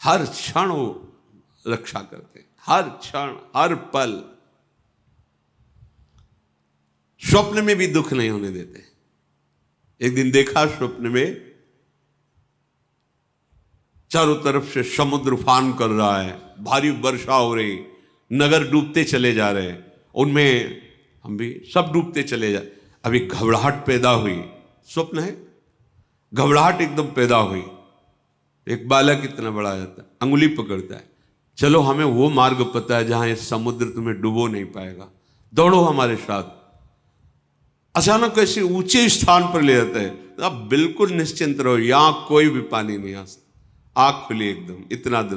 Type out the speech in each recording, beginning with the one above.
हर क्षण वो रक्षा करते हैं, हर क्षण, हर पल। स्वप्न में भी दुख नहीं होने देते। एक दिन देखा स्वप्न में चारों तरफ से समुद्र उफान कर रहा है, भारी वर्षा हो रही, नगर डूबते चले जा रहे हैं, उनमें हम भी सब डूबते चले जा। अभी घबराहट पैदा हुई, स्वप्न है, घबराहट एकदम पैदा हुई। एक बालक इतना बड़ा आ जाता है, अंगुली पकड़ता है, चलो हमें वो मार्ग पता है जहां ये समुद्र तुम्हें डुबो नहीं पाएगा, दौड़ो हमारे साथ। अचानक ऐसे ऊंचे स्थान पर ले जाता है, आप बिल्कुल निश्चिंत रहो, यहां कोई भी पानी नहीं आ सकता। आंख खुली एकदम, इतना डर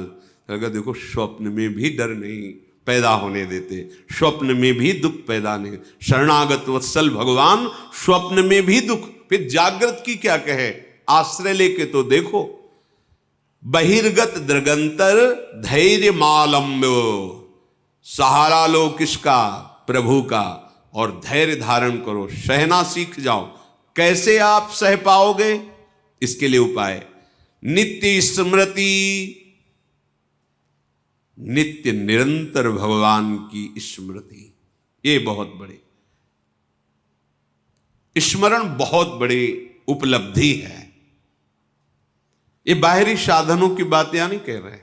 लगा। देखो स्वप्न में भी डर नहीं पैदा होने देते, स्वप्न में भी दुख पैदा नहीं। शरणागत वत्सल भगवान स्वप्न में भी दुख, फिर जागृत की क्या कहे, आश्रय लेके तो देखो। बहिर्गत दृगंतर धैर्य मालम्बो, सहारा लो किसका, प्रभु का, और धैर्य धारण करो, सहना सीख जाओ। कैसे आप सह पाओगे, इसके लिए उपाय नित्य स्मृति, नित्य निरंतर भगवान की स्मृति। ये बहुत बड़े स्मरण, बहुत बड़ी उपलब्धि है। ये बाहरी साधनों की बात यहां नहीं कह रहे,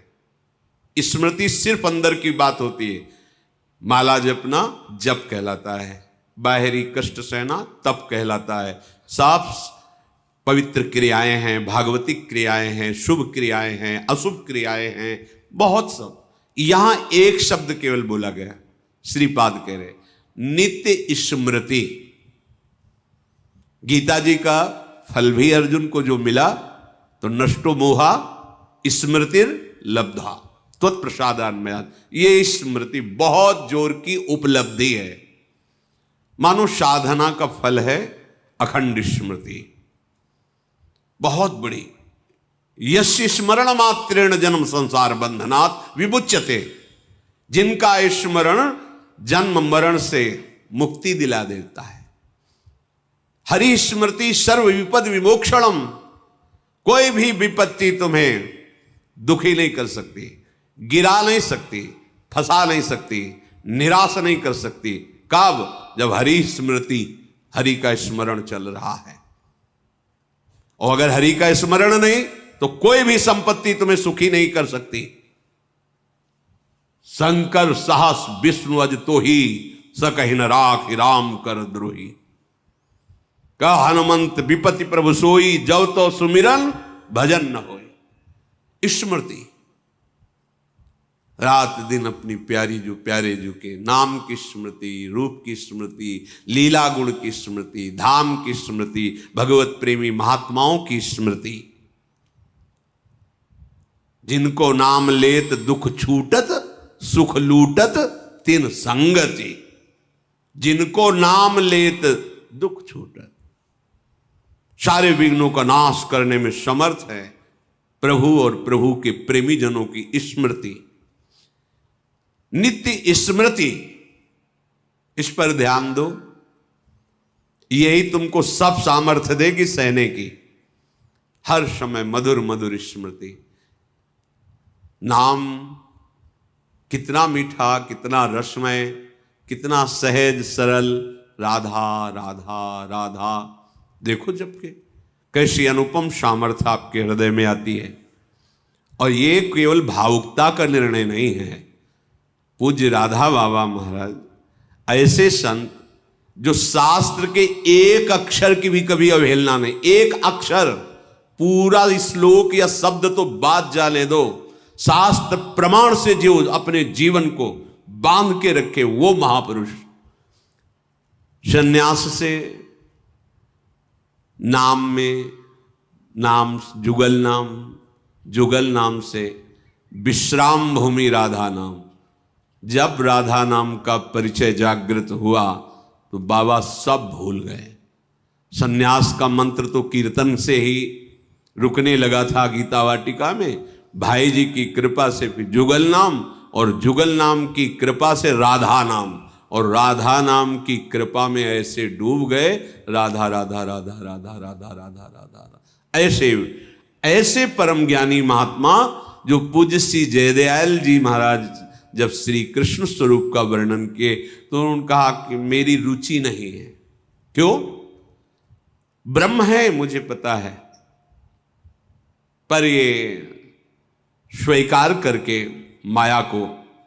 स्मृति सिर्फ अंदर की बात होती है। माला जपना जप कहलाता है, बाहरी कष्ट सहना तप कहलाता है। साफ पवित्र क्रियाएं हैं, भागवतिक क्रियाएं हैं, शुभ क्रियाएं हैं, अशुभ क्रियाएं हैं, बहुत सब। यहां एक शब्द केवल बोला गया, श्रीपाद कह रहे नित्य स्मृति। गीता जी का फल भी अर्जुन को जो मिला, तो नष्टो मोहा स्मृतिर लब्धा त्वत्प्रसादान्मयात्, ये स्मृति बहुत जोर की उपलब्धि है। मानो साधना का फल है अखंड स्मृति, बहुत बड़ी। यस्य स्मरण मात्रेण जन्म संसार बंधनात् विमुच्यते, जिनका स्मरण जन्म मरण से मुक्ति दिला देता है। हरि स्मृति सर्व विपद विमोक्षणम, कोई भी विपत्ति तुम्हें दुखी नहीं कर सकती, गिरा नहीं सकती, फंसा नहीं सकती, निराश नहीं कर सकती। कब, जब हरि स्मृति, हरि का स्मरण चल रहा है। और अगर हरि का स्मरण नहीं, तो कोई भी संपत्ति तुम्हें सुखी नहीं कर सकती। शंकर सहस विष्णु अज तो ही, सकहि न राख राम कर द्रोही। कह हनुमंत विपति प्रभु सोई, जब तो सुमिरन भजन न होई। स्मृति रात दिन अपनी प्यारी जो प्यारे जो के नाम की स्मृति, रूप की स्मृति, लीला गुण की स्मृति, धाम की स्मृति, भगवत प्रेमी महात्माओं की स्मृति। जिनको नाम लेत दुख छूटत, सुख लूटत तिन संगति। जिनको नाम लेत दुख छूटत, सारे विघ्नों का नाश करने में समर्थ है प्रभु और प्रभु के प्रेमी जनों की स्मृति। नित्य स्मृति, इस पर ध्यान दो, यही तुमको सब सामर्थ्य देगी सहने की। हर समय मधुर मधुर स्मृति। नाम कितना मीठा, कितना रसमय, कितना सहज सरल, राधा राधा राधा। देखो जबकि कैसी अनुपम सामर्थ्य आपके हृदय में आती है। और ये केवल भावुकता का निर्णय नहीं है। पूज्य राधा बाबा महाराज ऐसे संत जो शास्त्र के एक अक्षर की भी कभी अवहेलना नहीं, एक अक्षर, पूरा श्लोक या शब्द तो बात जाने दो, शास्त्र प्रमाण से जो अपने जीवन को बांध के रखे, वो महापुरुष। संन्यास से नाम में नाम, जुगल नाम से विश्राम भूमि राधा नाम। जब राधा नाम का परिचय जागृत हुआ तो बाबा सब भूल गए। संन्यास का मंत्र तो कीर्तन से ही रुकने लगा था गीता वाटिका में। भाई जी की कृपा से फिर जुगल नाम, और जुगल नाम की कृपा से राधा नाम, और राधा नाम की कृपा में ऐसे डूब गए, राधा राधा राधा राधा राधा राधा राधा। ऐसे ऐसे परम ज्ञानी महात्मा जो पूज्य श्री जयदयाल जी महाराज जब श्री कृष्ण स्वरूप का वर्णन किए तो उन्होंने कहा कि मेरी रुचि नहीं है। क्यों? ब्रह्म है मुझे पता है, पर ये स्वीकार करके माया को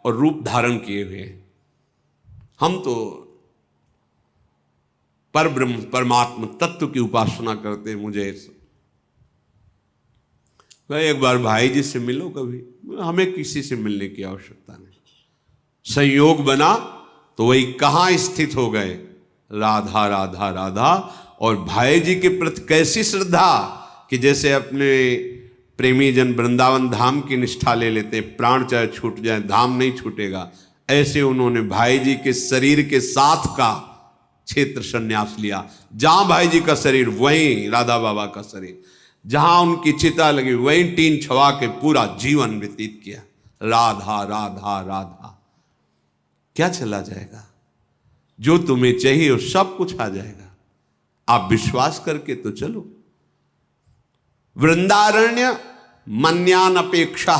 और रूप धारण किए हुए हम तो पर ब्रह्म परमात्मा तत्व की उपासना करते हैं। मुझे एक बार भाई जी से मिलो कभी, हमें किसी से मिलने की आवश्यकता नहीं। संयोग बना तो वही कहां स्थित हो गए, राधा राधा राधा। और भाई जी के प्रति कैसी श्रद्धा कि जैसे अपने प्रेमी जन वृंदावन धाम की निष्ठा ले लेते, प्राण चाहे छूट जाए धाम नहीं छूटेगा, ऐसे उन्होंने भाई जी के शरीर के साथ का क्षेत्र संन्यास लिया। जहां भाई जी का शरीर वहीं राधा बाबा का शरीर, जहां उनकी चिता लगी वहीं टीन छवा के पूरा जीवन व्यतीत किया। राधा राधा राधा। क्या चला जाएगा? जो तुम्हें चाहिए वो सब कुछ आ जाएगा। आप विश्वास करके तो चलो। वृंदारण्य मन्यान अपेक्षा,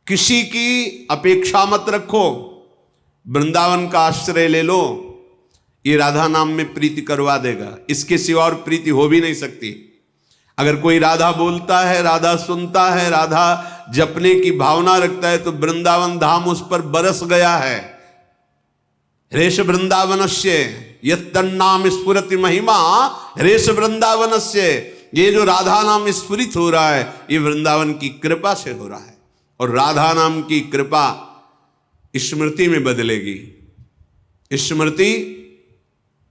किसी की अपेक्षा मत रखो। वृंदावन का आश्रय ले लो, ये राधा नाम में प्रीति करवा देगा। इसके सिवा और प्रीति हो भी नहीं सकती। अगर कोई राधा बोलता है, राधा सुनता है, राधा जपने की भावना रखता है तो वृंदावन धाम उस पर बरस गया है। रेश वृंदावनस्य यत्तन्नाम स्फुरति महिमा रेश वृंदावनस्य। ये जो राधा नाम स्फुरित हो रहा है ये वृंदावन की कृपा से हो रहा है। और राधा नाम की कृपा स्मृति में बदलेगी। स्मृति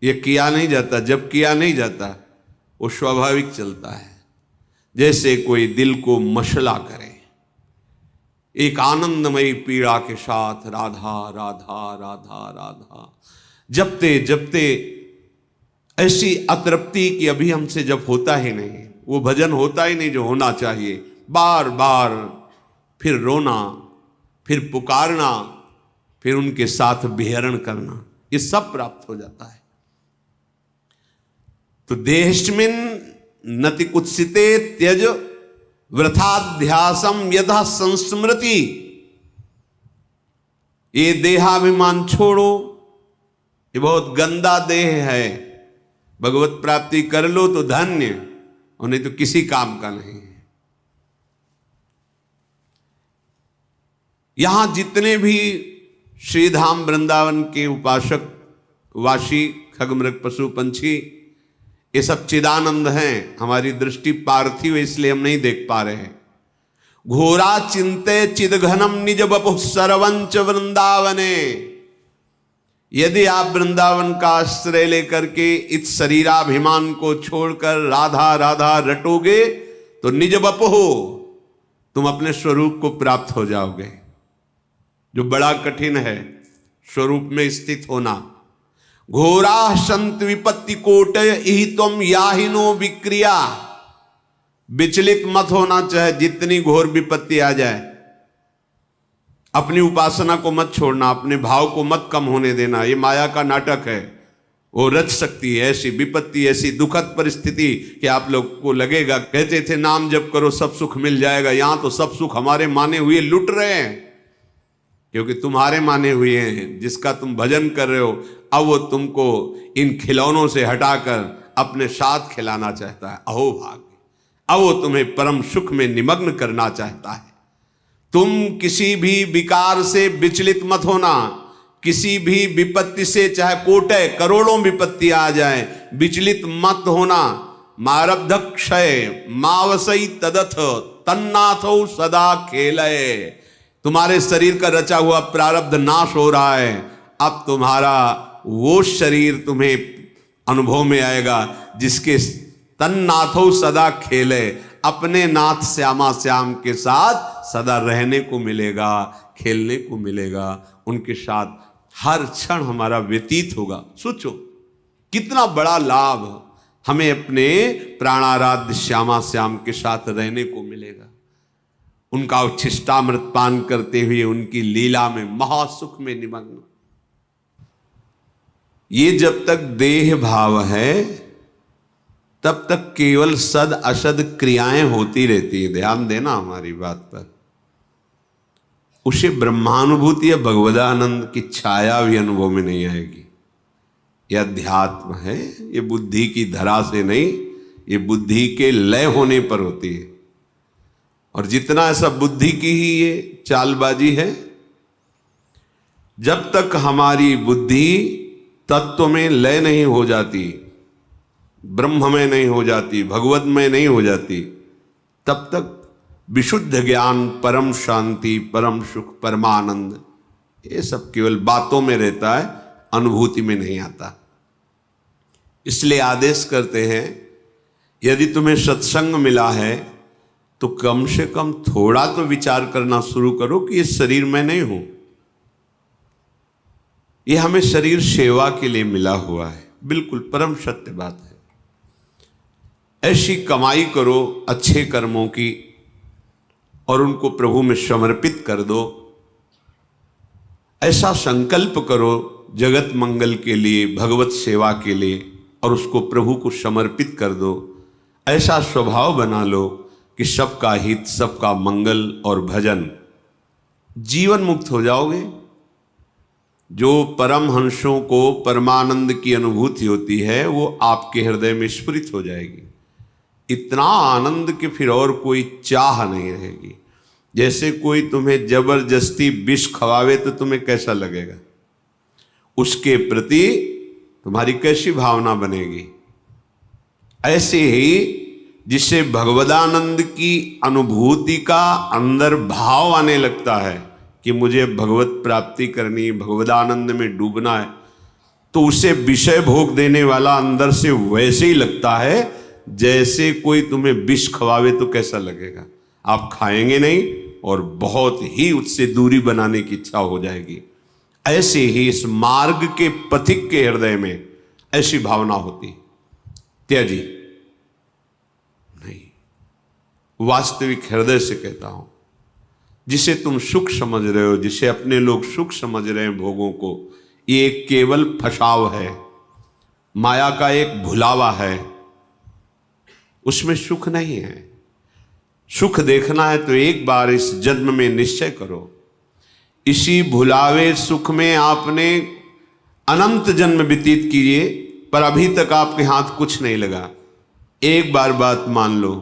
ये किया नहीं जाता, जब किया नहीं जाता वो स्वाभाविक चलता है। जैसे कोई दिल को मशला करे, एक आनंदमयी पीड़ा के साथ राधा राधा राधा राधा जपते जपते ऐसी अतृप्ति की अभी हमसे जब होता ही नहीं, वो भजन होता ही नहीं जो होना चाहिए। बार बार फिर रोना, फिर पुकारना, फिर उनके साथ विहरण करना, ये सब प्राप्त हो जाता है। तो देहस्मिन् नति कुत्सिते त्यज वृथाध्यासम यथा संस्मृति। ये देहाभिमान छोड़ो, ये बहुत गंदा देह है। भगवत प्राप्ति कर लो तो धन्य, और नहीं तो किसी काम का नहीं है। यहां जितने भी श्रीधाम वृंदावन के उपासक वासी खगमृग पशु पंछी, ये सब चिदानंद हैं। हमारी दृष्टि पार्थिव है इसलिए हम नहीं देख पा रहे हैं। घोरा चिंते चिदघनम निज बपु सर्वंच वृंदावने। यदि आप वृंदावन का आश्रय लेकर के इस शरीराभिमान को छोड़कर राधा राधा रटोगे तो निज बपु तुम अपने स्वरूप को प्राप्त हो जाओगे, जो बड़ा कठिन है स्वरूप में स्थित होना। घोरा संत विपत्ति कोटय इहि तुम याहिनो विक्रिया। विचलित मत होना, चाहे जितनी घोर विपत्ति आ जाए। अपनी उपासना को मत छोड़ना, अपने भाव को मत कम होने देना। ये माया का नाटक है, वो रच सकती है ऐसी विपत्ति, ऐसी दुखद परिस्थिति कि आप लोग को लगेगा, कहते थे नाम जप करो सब सुख मिल जाएगा। यहां तो सब सुख हमारे माने हुए लुट रहे हैं, क्योंकि तुम्हारे माने हुए हैं। जिसका तुम भजन कर रहे हो अब वो तुमको इन खिलौनों से हटाकर अपने साथ खिलाना चाहता है। अहो भाग्य! अब वो तुम्हें परम सुख में निमग्न करना चाहता है। तुम किसी भी विकार से विचलित मत होना, किसी भी विपत्ति से, चाहे कोटय करोड़ों विपत्ति आ जाए, विचलित मत होना। मारब्ध क्षय मावसई तदथ तन्नाथो सदा खेलय। तुम्हारे शरीर का रचा हुआ प्रारब्ध नाश हो रहा है। अब तुम्हारा वो शरीर तुम्हें अनुभव में आएगा जिसके तन्नाथो सदा खेले, अपने नाथ श्यामा श्याम के साथ सदा रहने को मिलेगा, खेलने को मिलेगा। उनके साथ हर क्षण हमारा व्यतीत होगा। सोचो कितना बड़ा लाभ हमें अपने प्राणाराध्य श्यामा श्याम के साथ रहने को मिलेगा। उनका उच्छिष्टामृत पान करते हुए उनकी लीला में महासुख में निमग्न। ये जब तक देह भाव है तब तक केवल सद असद क्रियाएं होती रहती है। ध्यान देना हमारी बात पर। उसे ब्रह्मानुभूति या भगवदानंद की छाया भी अनुभव में नहीं आएगी। यह अध्यात्म है, ये बुद्धि की धरा से नहीं, ये बुद्धि के लय होने पर होती है। और जितना ऐसा बुद्धि की ही ये चालबाजी है, जब तक हमारी बुद्धि तत्व में लय नहीं हो जाती, ब्रह्म में नहीं हो जाती, भगवत में नहीं हो जाती, तब तक विशुद्ध ज्ञान, परम शांति, परम सुख, परमानंद, ये सब केवल बातों में रहता है, अनुभूति में नहीं आता। इसलिए आदेश करते हैं, यदि तुम्हें सत्संग मिला है तो कम से कम थोड़ा तो विचार करना शुरू करो कि इस शरीर में नहीं हूं, ये हमें शरीर सेवा के लिए मिला हुआ है। बिल्कुल परम सत्य बात है। ऐसी कमाई करो अच्छे कर्मों की और उनको प्रभु में समर्पित कर दो। ऐसा संकल्प करो जगत मंगल के लिए, भगवत सेवा के लिए, और उसको प्रभु को समर्पित कर दो। ऐसा स्वभाव बना लो कि सबका हित, सबका मंगल और भजन, जीवन मुक्त हो जाओगे। जो परमहंसों को परमानंद की अनुभूति होती है वो आपके हृदय में स्फुरित हो जाएगी। इतना आनंद कि फिर और कोई चाह नहीं रहेगी। जैसे कोई तुम्हें जबरदस्ती विष खवावे तो तुम्हें कैसा लगेगा, उसके प्रति तुम्हारी कैसी भावना बनेगी। ऐसे ही जिससे भगवदानंद की अनुभूति का अंदर भाव आने लगता है कि मुझे भगवत प्राप्ति करनी, भगवदानंद में डूबना है, तो उसे विषय भोग देने वाला अंदर से वैसे ही लगता है जैसे कोई तुम्हें विष खवावे तो कैसा लगेगा। आप खाएंगे नहीं और बहुत ही उससे दूरी बनाने की इच्छा हो जाएगी। ऐसे ही इस मार्ग के पथिक के हृदय में ऐसी भावना होती, त्याजी नहीं। वास्तविक हृदय से कहता हूं, जिसे तुम सुख समझ रहे हो, जिसे अपने लोग सुख समझ रहे हैं भोगों को, ये एक केवल फसाव है, माया का एक भुलावा है, उसमें सुख नहीं है। सुख देखना है तो एक बार इस जन्म में निश्चय करो। इसी भुलावे सुख में आपने अनंत जन्म व्यतीत किए, पर अभी तक आपके हाथ कुछ नहीं लगा। एक बार बात मान लो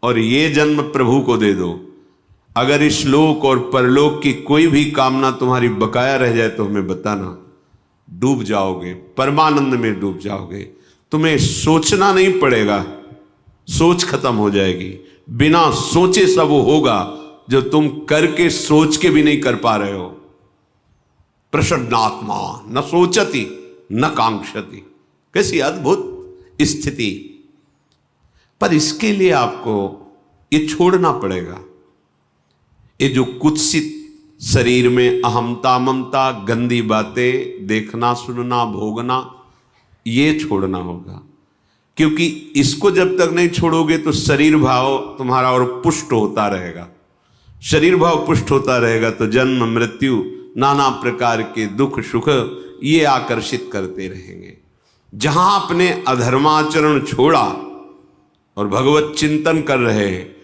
और ये जन्म प्रभु को दे दो। अगर इस लोक और परलोक की कोई भी कामना तुम्हारी बकाया रह जाए तो हमें बताना, डूब जाओगे, परमानंद में डूब जाओगे। तुम्हें सोचना नहीं पड़ेगा, सोच खत्म हो जाएगी। बिना सोचे सब होगा जो तुम करके सोच के भी नहीं कर पा रहे हो। प्रसन्नात्मा न सोचती न कांक्षती, कैसी अद्भुत स्थिति। पर इसके लिए आपको ये छोड़ना पड़ेगा। ये जो कुत्सित शरीर में अहमता, ममता, गंदी बातें देखना, सुनना, भोगना, ये छोड़ना होगा। क्योंकि इसको जब तक नहीं छोड़ोगे तो शरीर भाव तुम्हारा और पुष्ट होता रहेगा। शरीर भाव पुष्ट होता रहेगा तो जन्म, मृत्यु, नाना प्रकार के दुख सुख ये आकर्षित करते रहेंगे। जहां आपने अधर्माचरण छोड़ा और भगवत चिंतन कर रहे हैं,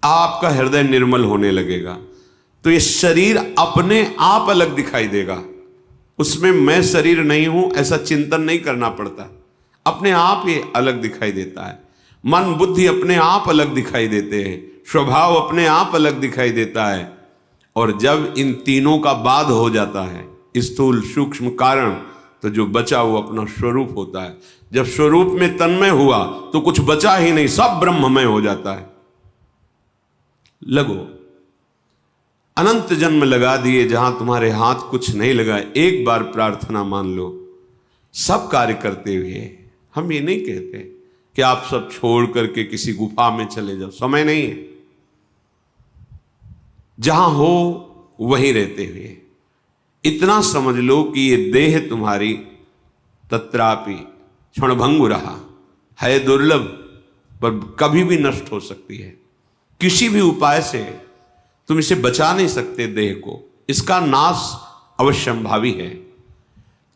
आपका हृदय निर्मल होने लगेगा। तो ये शरीर अपने आप अलग दिखाई देगा। उसमें मैं शरीर नहीं हूं ऐसा चिंतन नहीं करना पड़ता, अपने आप ये अलग दिखाई देता है। मन बुद्धि अपने आप अलग दिखाई देते हैं, स्वभाव अपने आप अलग दिखाई देता है। और जब इन तीनों का बाध हो जाता है, स्थूल सूक्ष्म कारण, तो जो बचा वो अपना स्वरूप होता है। जब स्वरूप में तन्मय हुआ तो कुछ बचा ही नहीं, सब ब्रह्ममय हो जाता है। लगो, अनंत जन्म लगा दिए जहां तुम्हारे हाथ कुछ नहीं लगा। एक बार प्रार्थना मान लो, सब कार्य करते हुए। हम ये नहीं कहते कि आप सब छोड़ करके किसी गुफा में चले जाओ, समय नहीं है। जहां हो वहीं रहते हुए इतना समझ लो कि ये देह तुम्हारी तत्रापि क्षणभंगुरहा है, दुर्लभ, पर कभी भी नष्ट हो सकती है। किसी भी उपाय से तुम इसे बचा नहीं सकते देह को, इसका नाश अवश्यंभावी है।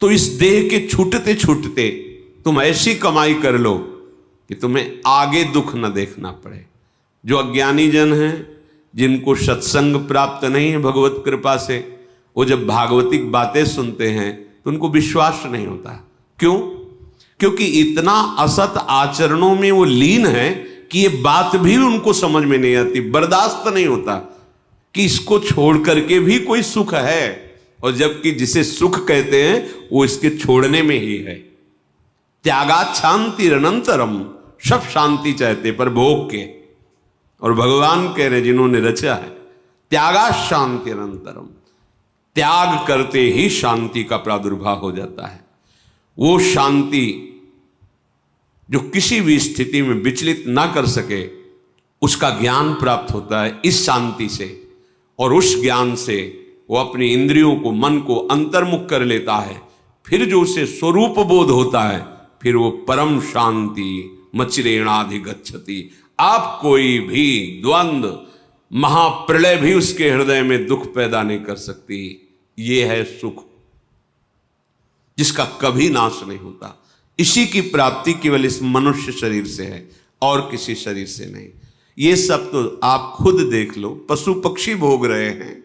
तो इस देह के छूटते छूटते तुम ऐसी कमाई कर लो कि तुम्हें आगे दुख न देखना पड़े। जो अज्ञानी जन हैं, जिनको सत्संग प्राप्त नहीं है भगवत कृपा से, वो जब भागवतिक बातें सुनते हैं तो उनको विश्वास नहीं होता। क्यों? क्योंकि इतना असत आचरणों में वो लीन है कि ये बात भी उनको समझ में नहीं आती, बर्दाश्त नहीं होता कि इसको छोड़ करके भी कोई सुख है, और जबकि जिसे सुख कहते हैं वो इसके छोड़ने में ही है। त्यागात शांति अनंतरम, सब शांति चाहते पर भोग के, और भगवान कह रहे जिन्होंने रचा है त्यागात शांति अनंतरम, त्याग करते ही शांति का प्रादुर्भाव हो जाता है। वो शांति जो किसी भी स्थिति में विचलित ना कर सके, उसका ज्ञान प्राप्त होता है इस शांति से, और उस ज्ञान से वो अपनी इंद्रियों को, मन को अंतर्मुख कर लेता है। फिर जो उसे स्वरूप बोध होता है, फिर वो परम शांति मचिरेणाधिगच्छति। आप कोई भी द्वंद्व, महाप्रलय भी उसके हृदय में दुख पैदा नहीं कर सकती। ये है सुख जिसका कभी नाश नहीं होता। इसी की प्राप्ति केवल इस मनुष्य शरीर से है और किसी शरीर से नहीं। ये सब तो आप खुद देख लो, पशु पक्षी भोग रहे हैं,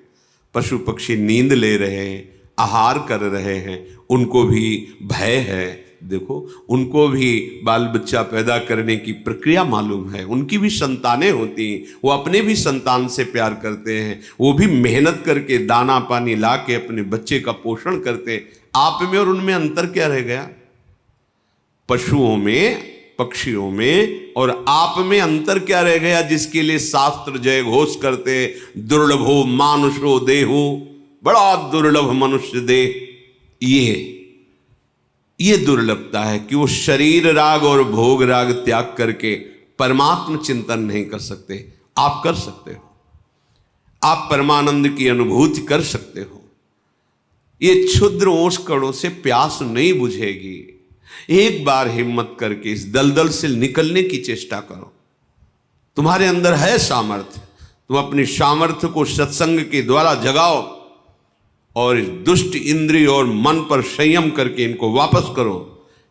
पशु पक्षी नींद ले रहे हैं, आहार कर रहे हैं, उनको भी भय है। देखो, उनको भी बाल बच्चा पैदा करने की प्रक्रिया मालूम है, उनकी भी संतानें होती, वो अपने भी संतान से प्यार करते हैं, वो भी मेहनत करके दाना पानी ला के अपने बच्चे का पोषण करते। आप में और उनमें अंतर क्या रह गया? पशुओं में, पक्षियों में और आप में अंतर क्या रह गया, जिसके लिए शास्त्र जय घोष करते, दुर्लभो मानुषो देहो, बड़ा दुर्लभ मनुष्य देह। ये दुर्लभता है कि वो शरीर राग और भोग राग त्याग करके परमात्म चिंतन नहीं कर सकते। आप कर सकते हो, आप परमानंद की अनुभूति कर सकते हो। ये क्षुद्र ओस कणों से प्यास नहीं बुझेगी। एक बार हिम्मत करके इस दलदल से निकलने की चेष्टा करो। तुम्हारे अंदर है सामर्थ्य, तुम अपनी सामर्थ्य को सत्संग के द्वारा जगाओ और इस दुष्ट इंद्रिय और मन पर संयम करके इनको वापस करो,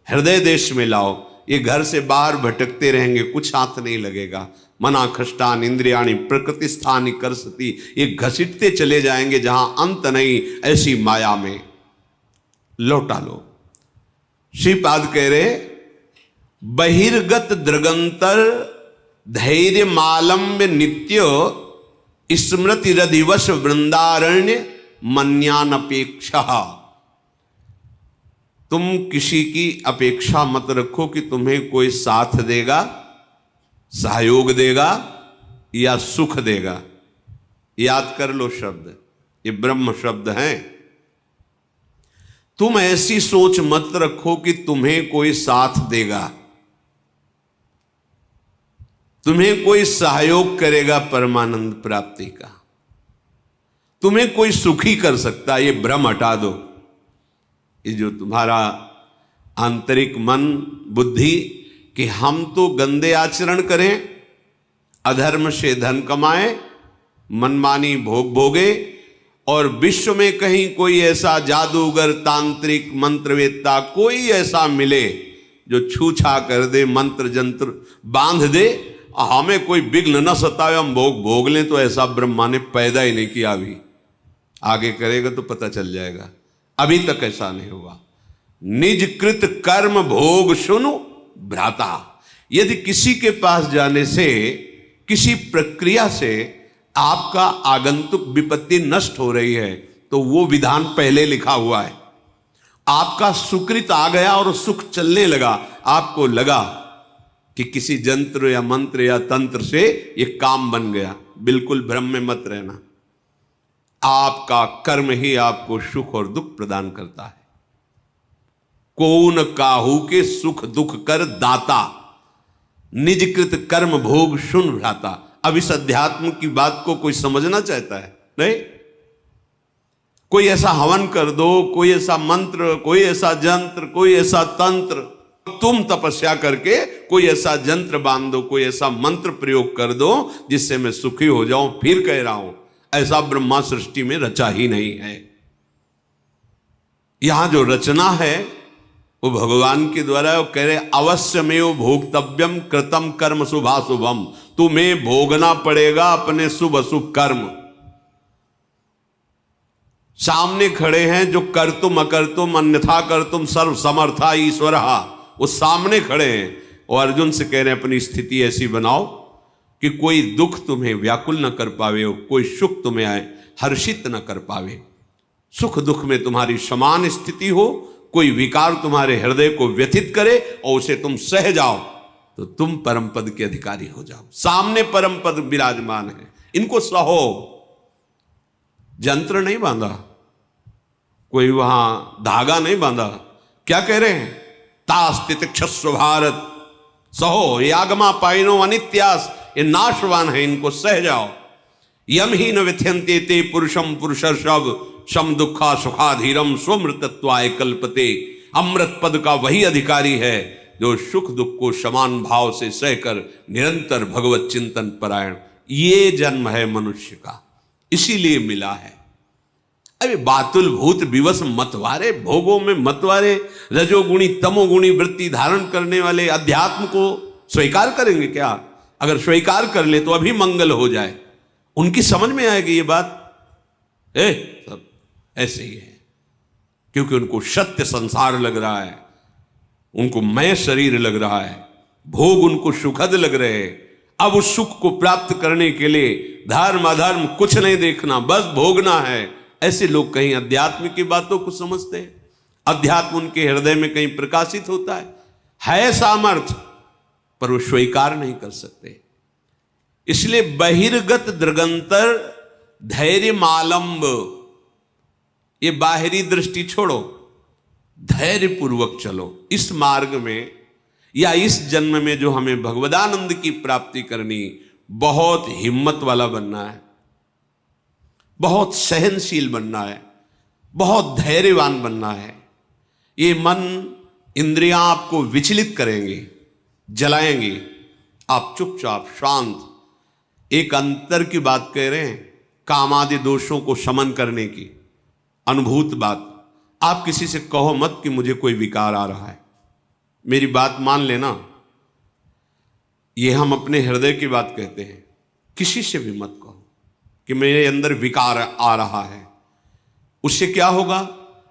हृदय देश में लाओ। ये घर से बाहर भटकते रहेंगे, कुछ हाथ नहीं लगेगा। मना खष्टान इंद्रियाणी प्रकृति स्थानी कर सती, ये घसीटते चले जाएंगे जहां अंत नहीं, ऐसी माया में लौटा लो। श्रीपाद कह रहे, बहिर्गत दृगंतर धैर्य मालम्ब नित्य स्मृति रधिवश वृंदारण्य मन्यान अपेक्षा। तुम किसी की अपेक्षा मत रखो कि तुम्हें कोई साथ देगा, सहयोग देगा या सुख देगा। याद कर लो शब्द, ये ब्रह्म शब्द हैं। तुम ऐसी सोच मत रखो कि तुम्हें कोई साथ देगा, तुम्हें कोई सहयोग करेगा परमानंद प्राप्ति का, तुम्हें कोई सुखी कर सकता। ये भ्रम हटा दो। ये जो तुम्हारा आंतरिक मन बुद्धि कि हम तो गंदे आचरण करें, अधर्म से धन कमाएं, मनमानी भोग भोगे, और विश्व में कहीं कोई ऐसा जादूगर, तांत्रिक, मंत्रवेत्ता कोई ऐसा मिले जो छूछा कर दे, मंत्र जंत्र बांध दे, हमें कोई विघ्न न सतावे, हम भोग भोग लें, तो ऐसा ब्रह्मा ने पैदा ही नहीं किया। अभी आगे करेगा तो पता चल जाएगा। अभी तक ऐसा नहीं हुआ। निज कृत कर्म भोग सुनु भ्राता। यदि किसी के पास जाने से, किसी प्रक्रिया से आपका आगंतुक विपत्ति नष्ट हो रही है, तो वो विधान पहले लिखा हुआ है। आपका सुकृत आ गया और सुख चलने लगा, आपको लगा कि किसी जंत्र या मंत्र या तंत्र से ये काम बन गया, बिल्कुल भ्रम में मत रहना। आपका कर्म ही आपको सुख और दुख प्रदान करता है। कौन काहू के सुख दुख कर दाता, निजकृत कर्म भोग सुन भ्राता। अब इस अध्यात्म की बात को कोई समझना चाहता है? नहीं। कोई ऐसा हवन कर दो, कोई ऐसा मंत्र, कोई ऐसा जंत्र, कोई ऐसा तंत्र, तुम तपस्या करके कोई ऐसा जंत्र बांध दो, कोई ऐसा मंत्र प्रयोग कर दो जिससे मैं सुखी हो जाऊं। फिर कह रहा हूं, ऐसा ब्रह्मा सृष्टि में रचा ही नहीं है। यहां जो रचना है वो भगवान के द्वारा वो कह रहे अवश्यमेव भोक्तव्यम कृतम कर्म शुभाशुभम, तुम्हें भोगना पड़ेगा अपने शुभ अशुभ कर्म। सामने खड़े हैं जो कर्तुम अकर्तुम अन्यथा कर्तुम सर्व समर्था ईश्वर, वो सामने खड़े हैं और अर्जुन से कह रहे हैं अपनी स्थिति ऐसी बनाओ कि कोई दुख तुम्हें व्याकुल न कर पावे, कोई सुख तुम्हें आए हर्षित न कर पावे, सुख दुख में तुम्हारी समान स्थिति हो, कोई विकार तुम्हारे हृदय को व्यथित करे और उसे तुम सह जाओ तो तुम परम पद के अधिकारी हो जाओ। सामने परम पद विराजमान है, इनको सहो। जंत्र नहीं बांधा, कोई वहां धागा नहीं बांधा। क्या कह रहे हैं? तास्तितिक्षस्व भारत सहो, ये आगमा पाइनो अनित्यास, ये नाशवान है, इनको सह जाओ। यम ही न व्यथ्यन्ते ते पुरुषम पुरुषर्षभ सम दुखा सुखाधीरम स्वमृतत्वाय कल्पते। अमृत पद का वही अधिकारी है जो सुख दुख को समान भाव से सहकर निरंतर भगवत चिंतन परायण। ये जन्म है मनुष्य का, इसीलिए मिला है। अरे बातुल भूत विवश मतवारे, भोगों में मतवारे, रजोगुणी तमोगुणी वृत्ति धारण करने वाले अध्यात्म को स्वीकार करेंगे क्या? अगर स्वीकार कर ले तो अभी मंगल हो जाए। उनकी समझ में आएगी ये बात, सब ऐसे ही है, क्योंकि उनको सत्य संसार लग रहा है, उनको मैं शरीर लग रहा है, भोग उनको सुखद लग रहे हैं। अब उस सुख को प्राप्त करने के लिए धर्म अधर्म कुछ नहीं देखना, बस भोगना है। ऐसे लोग कहीं अध्यात्म की बातों को समझते हैं, अध्यात्म उनके हृदय में कहीं प्रकाशित होता है सामर्थ्य, पर वो स्वीकार नहीं कर सकते। इसलिए बहिर्गत दृगंतर धैर्य मालंब, ये बाहरी दृष्टि छोड़ो, धैर्य पूर्वक चलो। इस मार्ग में या इस जन्म में जो हमें भगवदानंद की प्राप्ति करनी, बहुत हिम्मत वाला बनना है, बहुत सहनशील बनना है, बहुत धैर्यवान बनना है। ये मन इंद्रियां आपको विचलित करेंगे, जलाएंगे, आप चुपचाप शांत। एक अंतर की बात कह रहे हैं, कामादि दोषों को शमन करने की अनुभूत बात। आप किसी से कहो मत कि मुझे कोई विकार आ रहा है, मेरी बात मान लेना। ये हम अपने हृदय की बात कहते हैं, किसी से भी मत कहो कि मेरे अंदर विकार आ रहा है। उससे क्या होगा?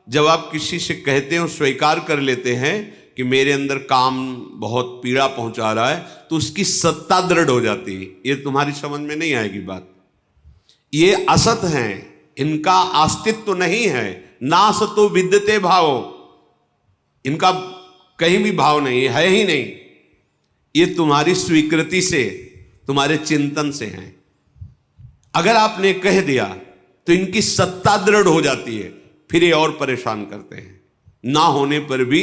जब आप किसी से कहते हो, स्वीकार कर लेते हैं कि मेरे अंदर काम बहुत पीड़ा पहुंचा रहा है, तो उसकी सत्ता दृढ़ हो जाती है। ये तुम्हारी समझ में नहीं आएगी बात। ये असत हैं, इनका अस्तित्व नहीं है। नासतो विद्यते भाव, इनका कहीं भी भाव नहीं है ही नहीं। ये तुम्हारी स्वीकृति से, तुम्हारे चिंतन से हैं। अगर आपने कह दिया तो इनकी सत्ता दृढ़ हो जाती है, फिर ये और परेशान करते हैं। ना होने पर भी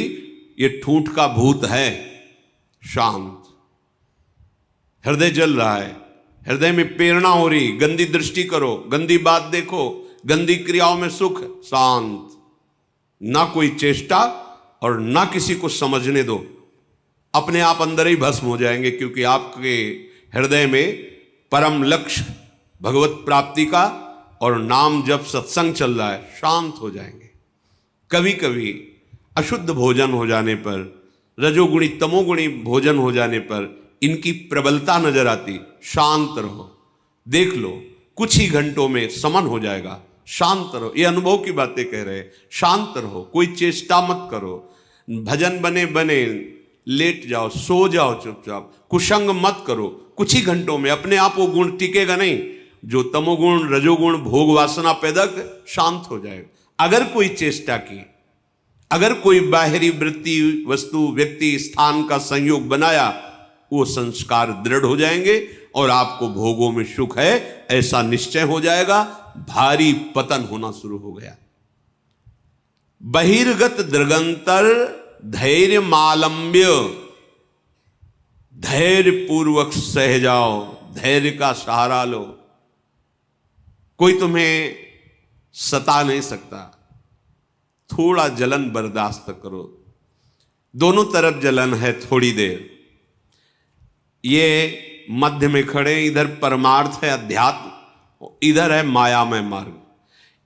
ये ठूठ का भूत है, शांत। हृदय जल रहा है, हृदय में प्रेरणा हो रही, गंदी दृष्टि करो, गंदी बात देखो, गंदी क्रियाओं में सुख, शांत। ना कोई चेष्टा और ना किसी को समझने दो, अपने आप अंदर ही भस्म हो जाएंगे, क्योंकि आपके हृदय में परम लक्ष्य भगवत प्राप्ति का और नाम जब सत्संग चल रहा है, शांत हो जाएंगे। कभी कभी अशुद्ध भोजन हो जाने पर, रजोगुणी तमोगुणी भोजन हो जाने पर इनकी प्रबलता नजर आती। शांत रहो, देख लो, कुछ ही घंटों में समन हो जाएगा। शांत रहो, ये अनुभव की बातें कह रहे हैं। शांत रहो, कोई चेष्टा मत करो। भजन बने बने लेट जाओ, सो जाओ चुपचाप, कुसंग मत करो। कुछ ही घंटों में अपने आप वो गुण टिकेगा नहीं जो तमोगुण रजोगुण भोग वासना पैदा कर, शांत हो जाएगा। अगर कोई चेष्टा की, अगर कोई बाहरी वृत्ति वस्तु व्यक्ति स्थान का संयोग बनाया, वो संस्कार दृढ़ हो जाएंगे और आपको भोगों में सुख है ऐसा निश्चय हो जाएगा। भारी पतन होना शुरू हो गया। बहिर्गत दृगंतर धैर्य मालंब्य, धैर्य पूर्वक सह जाओ, धैर्य का सहारा लो। कोई तुम्हें सता नहीं सकता, थोड़ा जलन बर्दाश्त करो। दोनों तरफ जलन है, थोड़ी देर। ये मध्य में खड़े, इधर परमार्थ है अध्यात्म, इधर है मायामय मार्ग।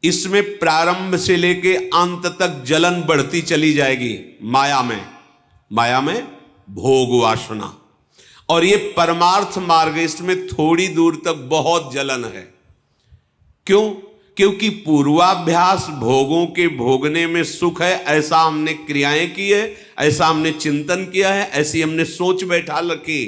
इसमें प्रारंभ से लेके अंत तक जलन बढ़ती चली जाएगी माया में भोग वासना। और ये परमार्थ मार्ग, इसमें थोड़ी दूर तक बहुत जलन है। क्यों? क्योंकि पूर्वाभ्यास भोगों के भोगने में सुख है, ऐसा हमने क्रियाएं की है, ऐसा हमने चिंतन किया है, ऐसी हमने सोच बैठा रखी।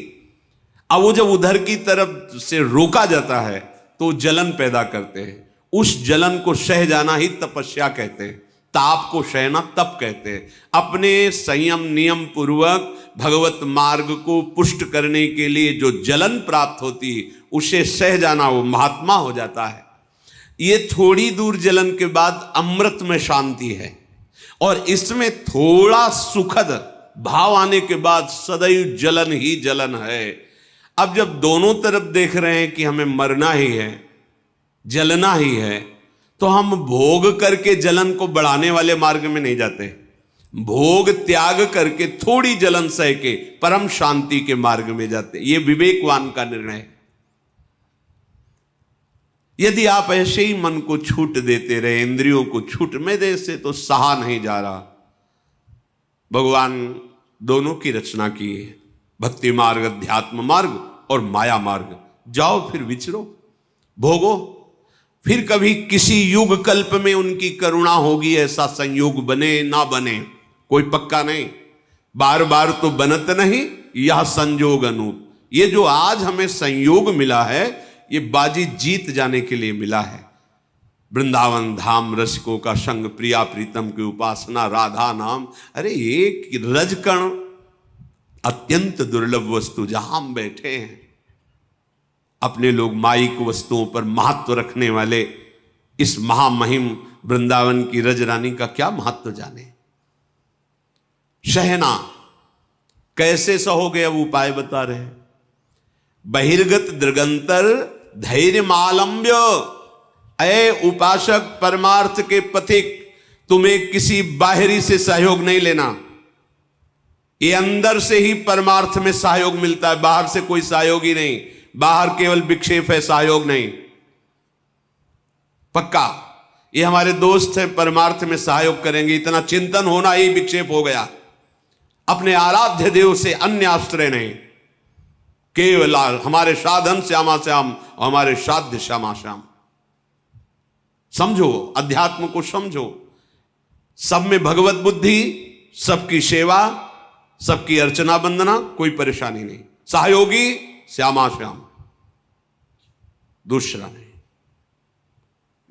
अब वो जब उधर की तरफ से रोका जाता है तो जलन पैदा करते हैं। उस जलन को सह जाना ही तपस्या कहते हैं, ताप को सहना तप कहते हैं। अपने संयम नियम पूर्वक भगवत मार्ग को पुष्ट करने के लिए जो जलन प्राप्त होती है उसे सह जाना, वो महात्मा हो जाता है। ये थोड़ी दूर जलन के बाद अमृत में शांति है, और इसमें थोड़ा सुखद भाव आने के बाद सदैव जलन ही जलन है। अब जब दोनों तरफ देख रहे हैं कि हमें मरना ही है, जलना ही है, तो हम भोग करके जलन को बढ़ाने वाले मार्ग में नहीं जाते। भोग त्याग करके थोड़ी जलन सह के परम शांति के मार्ग में जाते। ये विवेकवान का निर्णय है। यदि आप ऐसे ही मन को छूट देते रहे, इंद्रियों को छूट में दे से, तो सहा नहीं जा रहा। भगवान दोनों की रचना की है, भक्ति मार्ग, अध्यात्म मार्ग और माया मार्ग। जाओ फिर विचरो, भोगो। फिर कभी किसी युग कल्प में उनकी करुणा होगी, ऐसा संयोग बने ना बने कोई पक्का नहीं। बार बार तो बनत नहीं, यह संयोग अनूप। ये जो आज हमें संयोग मिला है, ये बाजी जीत जाने के लिए मिला है। वृंदावन धाम रसिकों का संग, प्रिया प्रीतम की उपासना, राधा नाम। अरे एक रजकण अत्यंत दुर्लभ वस्तु, जहां हम बैठे हैं, अपने लोग माइक वस्तुओं पर महत्व रखने वाले इस महामहिम वृंदावन की रजरानी का क्या महत्व जाने। सहना कैसे सहोगे, अब उपाय बता रहे। बहिर्गत दृगंतर धैर्य मालंब्य। ऐ उपासक, परमार्थ के पथिक, तुम्हें किसी बाहरी से सहयोग नहीं लेना। ये अंदर से ही परमार्थ में सहयोग मिलता है, बाहर से कोई सहयोग ही नहीं। बाहर केवल विक्षेप है, सहयोग नहीं। पक्का ये हमारे दोस्त हैं, परमार्थ में सहयोग करेंगे, इतना चिंतन होना ही विक्षेप हो गया। अपने आराध्य देव से अन्य आश्रय नहीं, केवल हमारे साधन श्यामा श्याम, हमारे साध्य श्यामा श्याम। समझो, अध्यात्म को समझो। सब में भगवत बुद्धि, सबकी सेवा, सबकी अर्चना वंदना, कोई परेशानी नहीं। सहयोगी श्यामा श्याम, दूसरा नहीं।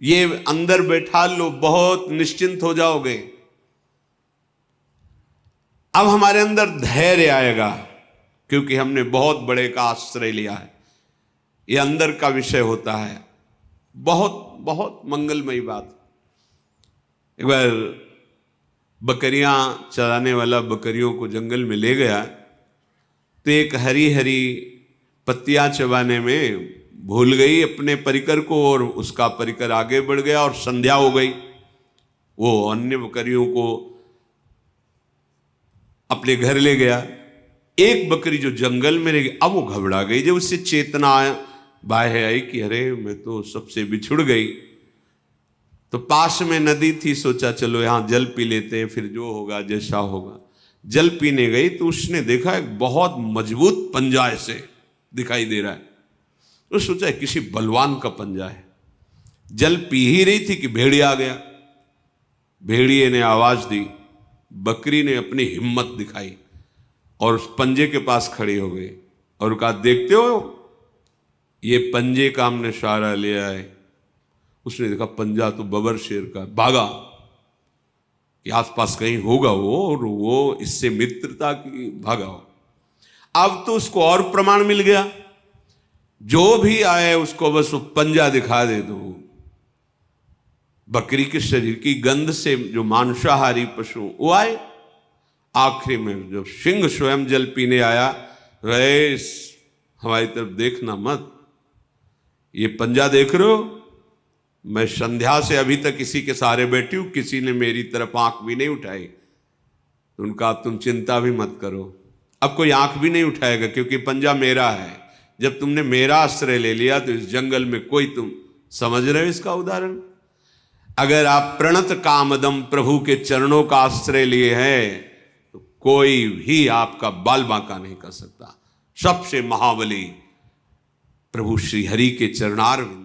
ये अंदर बैठा लो, बहुत निश्चिंत हो जाओगे। अब हमारे अंदर धैर्य आएगा, क्योंकि हमने बहुत बड़े का आश्रय लिया है। ये अंदर का विषय होता है। बहुत बहुत मंगलमयी बात। एक बार बकरियां चराने वाला बकरियों को जंगल में ले गया, तो एक हरी हरी पत्तियां चबाने में भूल गई अपने परिकर को, और उसका परिकर आगे बढ़ गया और संध्या हो गई। वो अन्य बकरियों को अपने घर ले गया। एक बकरी जो जंगल में रह गई, अब वो घबरा गई। जब उससे चेतना बाहर आई कि अरे मैं तो सबसे बिछुड़ गई, तो पास में नदी थी, सोचा चलो यहां जल पी लेते हैं, फिर जो होगा जैसा होगा। जल पीने गई तो उसने देखा एक बहुत मजबूत पंजा ऐसे दिखाई दे रहा है। तो सोचा किसी बलवान का पंजा है। जल पी ही रही थी कि भेड़िया आ गया। भेड़िए ने आवाज दी, बकरी ने अपनी हिम्मत दिखाई और उस पंजे के पास खड़ी हो गई और कहा, देखते हो ये पंजे का हमने सहारा लिया है। उसने देखा पंजा तो बबर शेर का। भागा कि आसपास कहीं होगा वो, और वो इससे मित्रता की, भागा। अब तो उसको और प्रमाण मिल गया, जो भी आए उसको बस वो पंजा दिखा दे दो। बकरी के शरीर की गंध से जो मांसाहारी पशु वो आए। आखिरी में जब सिंह स्वयं जल पीने आया, रहे हमारी तरफ देखना मत, ये पंजा देख रहे हो, मैं संध्या से अभी तक इसी के सहारे बैठी हूं, किसी ने मेरी तरफ आंख भी नहीं उठाई। तो उनका तुम चिंता भी मत करो, अब कोई आंख भी नहीं उठाएगा, क्योंकि पंजा मेरा है। जब तुमने मेरा आश्रय ले लिया तो इस जंगल में कोई, तुम समझ रहे हो इसका उदाहरण। अगर आप प्रणत कामदम प्रभु के चरणों का आश्रय लिए हैं तो कोई भी आपका बाल बांका नहीं कर सकता। सबसे महाबली प्रभु श्री हरि के चरणारविंद